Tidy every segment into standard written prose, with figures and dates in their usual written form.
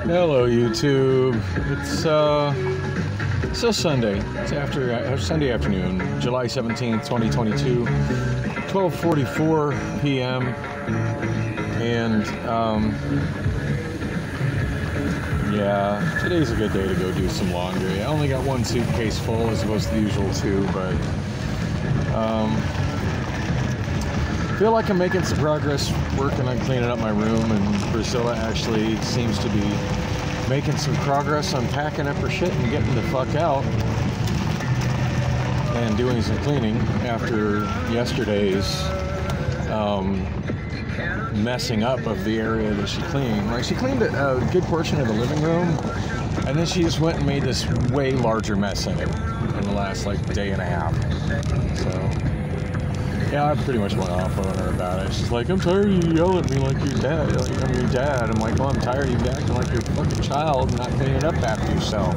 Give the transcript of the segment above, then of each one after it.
Hello, YouTube. It's still Sunday. It's Sunday afternoon, July 17th, 2022, 12:44 p.m. And yeah, today's a good day to go do some laundry. I only got one suitcase full as opposed to the usual two, but feel like I'm making some progress working on cleaning up my room, and Priscilla actually seems to be making some progress on packing up her shit and getting the fuck out and doing some cleaning after yesterday's messing up of the area that she cleaned. Like, she cleaned a good portion of the living room, and then she just went and made this way larger mess in it in the last like day and a half. So yeah, I pretty much went off on her about it. She's like, I'm tired of you yelling at me like your dad. Like I'm your dad. I'm like, well, I'm tired of you acting like you're a fucking child and not cleaning up after yourself.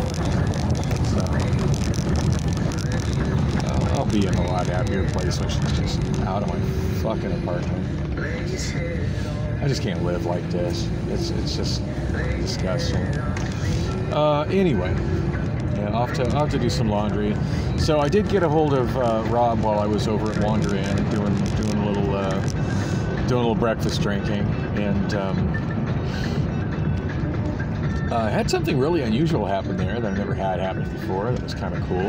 So I'll be in a lot happier place when she's just out of my fucking apartment. I just can't live like this. It's just disgusting. Anyway. Yeah, I'll have to do some laundry. So I did get a hold of Rob while I was over at Wanderland doing a little breakfast drinking, and I had something really unusual happen there that I never had happen before. That was kind of cool.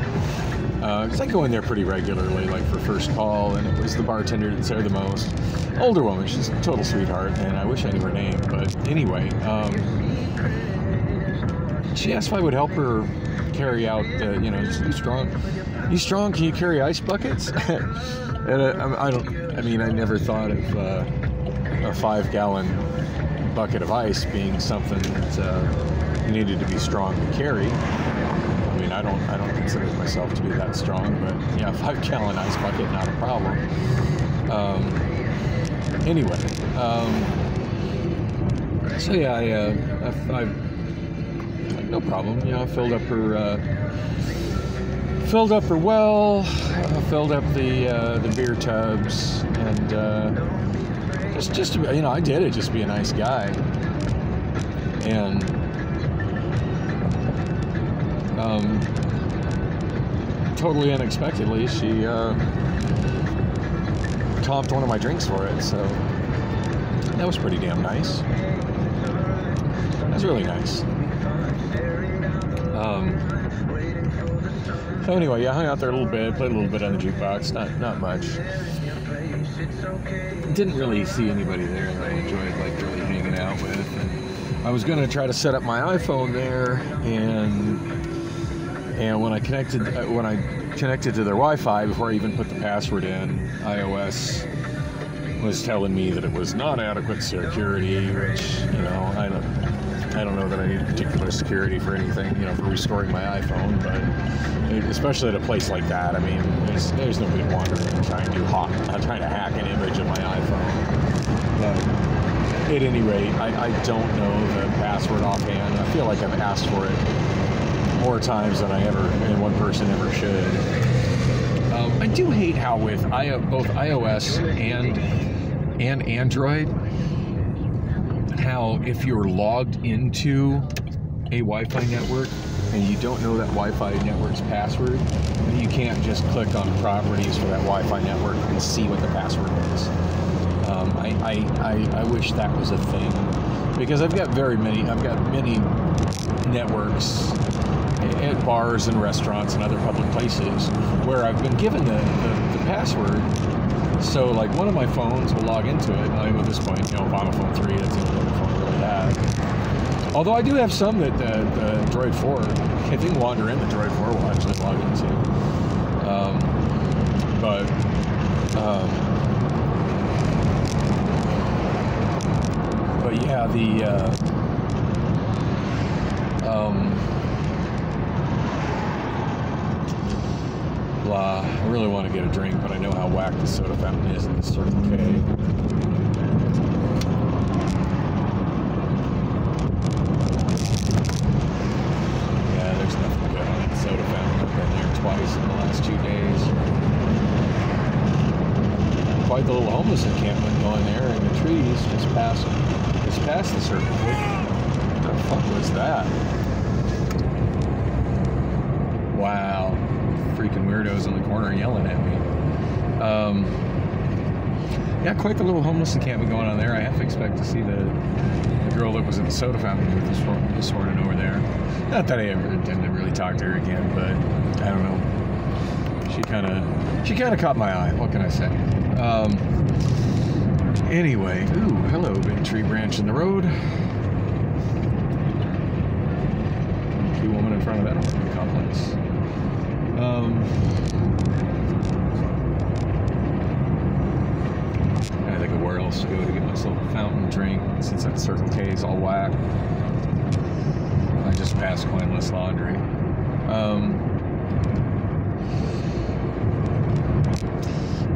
Because I go in there pretty regularly, like for first call, and it was the bartender that's there the most. Older woman, she's a total sweetheart, and I wish I knew her name. But anyway, she asked if I would help her carry out, you strong, can you carry ice buckets? And I never thought of a 5-gallon bucket of ice being something that needed to be strong to carry. I mean, I don't consider myself to be that strong, but yeah, 5-gallon ice bucket, not a problem. Anyway, so yeah, I no problem. I filled up her well, filled up the beer tubs, and just to be, I did it just to be a nice guy. And totally unexpectedly, she topped one of my drinks for it, so that was pretty damn nice. That's really nice. So anyway, yeah, I hung out there a little bit, played a little bit on the jukebox, not much. Didn't really see anybody there that I enjoyed like really hanging out with. And I was gonna try to set up my iPhone there, and when I connected to their Wi-Fi before I even put the password in, iOS was telling me that it was not adequate security, which I don't know that I need particular security for anything, for restoring my iPhone, but especially at a place like that, I mean, there's nobody wandering and trying to hack an image of my iPhone. But at any rate, I don't know the password offhand. I feel like I've asked for it more times than and one person ever should. I do hate how with both iOS and Android, how if you're logged into a Wi-Fi network and you don't know that Wi-Fi network's password, you can't just click on properties for that Wi-Fi network and see what the password is. I wish that was a thing, because I've got many networks at bars and restaurants and other public places where I've been given the password. So, like, one of my phones will log into it. At this point, if I'm a phone 3, that's the only other phone I really have. Although I do have some that the Droid 4, I think Wander in the Droid 4 will actually log into. But yeah, I really want to get a drink, but I know how whack the soda fountain is in the Circle K. Yeah, there's nothing good on that soda fountain. I've been there twice in the last 2 days. Quite the little homeless encampment going there in the trees just past the Circle K. fuck was that? Wow. Freaking weirdos in the corner yelling at me. Yeah, quite the little homeless encampment going on there. I half expect to see the girl that was at the soda fountain with this morning over there. Not that I ever intend to really talk to her again, but I don't know. She kind of caught my eye. What can I say? Anyway, ooh, hello, big tree branch in the road. Key woman in front of that apartment complex. I think of where else to go to get myself a fountain drink since that Circle K is all whack. I just passed Coinless Laundry.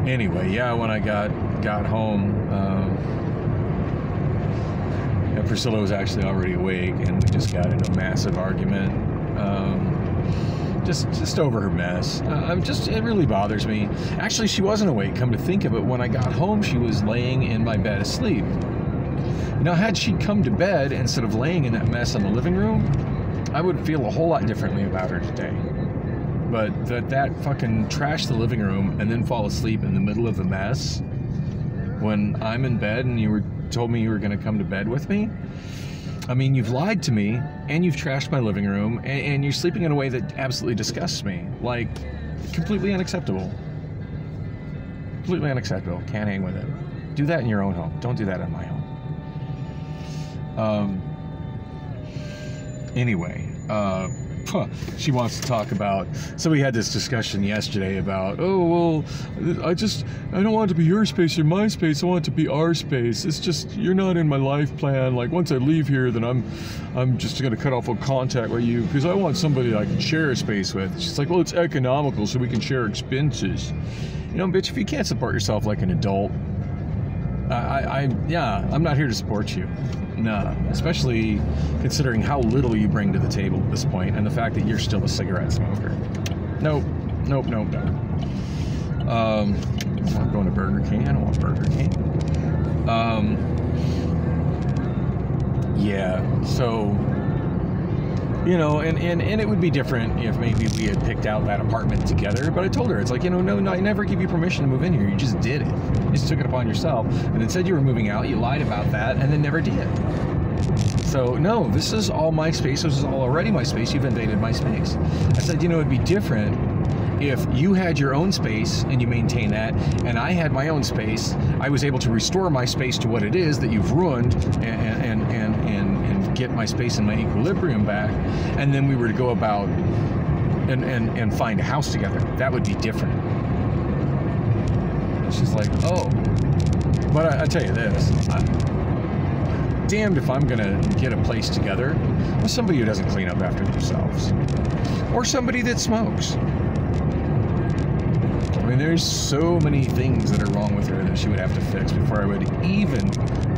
Anyway, yeah, when I got home, Priscilla was actually already awake, and we just got into a massive argument. Just over her mess. It really bothers me. Actually, she wasn't awake. Come to think of it, when I got home, she was laying in my bed asleep. Now, had she come to bed instead of laying in that mess in the living room, I would feel a whole lot differently about her today. But that fucking trash the living room and then fall asleep in the middle of the mess when I'm in bed and you told me you were going to come to bed with me. I mean, you've lied to me, and you've trashed my living room, and you're sleeping in a way that absolutely disgusts me. Like, completely unacceptable. Completely unacceptable. Can't hang with it. Do that in your own home. Don't do that in my home. Anyway, she wants to talk about, so we had this discussion yesterday about, oh, well, I don't want it to be your space or my space, I want it to be our space. It's just, you're not in my life plan. Like, once I leave here, then I'm just going to cut off all contact with you, because I want somebody that I can share a space with. She's like, well, it's economical, so we can share expenses. You know, bitch, if you can't support yourself like an adult, I'm not here to support you. Nah, especially considering how little you bring to the table at this point, and the fact that you're still a cigarette smoker. Nope. I'm going to Burger King. I don't want Burger King. Yeah, so, you know, and it would be different if maybe we had picked out that apartment together, but I told her, it's like, you know, no, I never give you permission to move in here. You just did it. You just took it upon yourself, and then said you were moving out. You lied about that, and then never did. So, no, this is all my space. This is all already my space. You've invaded my space. I said, you know, it'd be different if you had your own space and you maintain that, and I had my own space. I was able to restore my space to what it is that you've ruined, and get my space and my equilibrium back, and then we were to go about and find a house together. That would be different. She's like, oh, but I tell you this, damned if I'm gonna get a place together with somebody who doesn't clean up after themselves, or somebody that smokes. I mean, there's so many things that are wrong with her that she would have to fix before I would even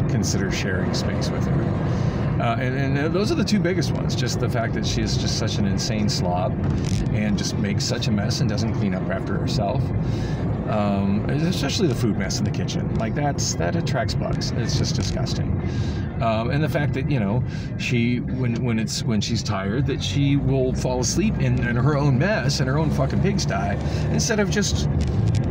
consider sharing space with her. And those are the two biggest ones. Just the fact that she is just such an insane slob and just makes such a mess and doesn't clean up after herself. Especially the food mess in the kitchen. Like, that attracts bugs. It's just disgusting. And the fact that, you know, when she's tired, that she will fall asleep in her own mess and her own fucking pigsty instead of just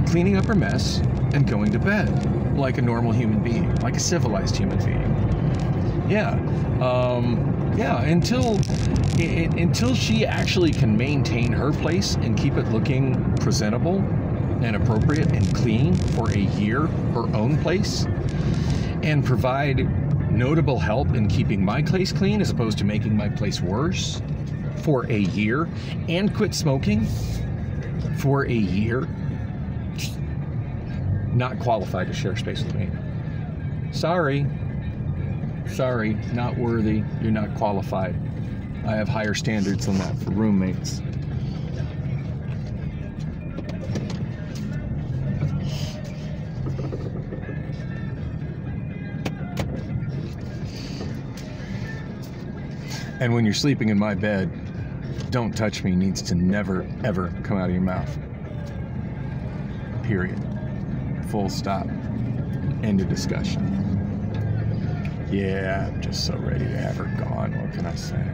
cleaning up her mess and going to bed like a normal human being, like a civilized human being. Yeah. Until she actually can maintain her place and keep it looking presentable and appropriate and clean for a year, her own place, and provide notable help in keeping my place clean as opposed to making my place worse for a year, and quit smoking for a year, not qualified to share space with me. Sorry, not worthy. You're not qualified. I have higher standards than that for roommates. And when you're sleeping in my bed, "Don't touch me" needs to never, ever come out of your mouth. Period. Full stop. End of discussion. Yeah, I'm just so ready to have her gone. What can I say.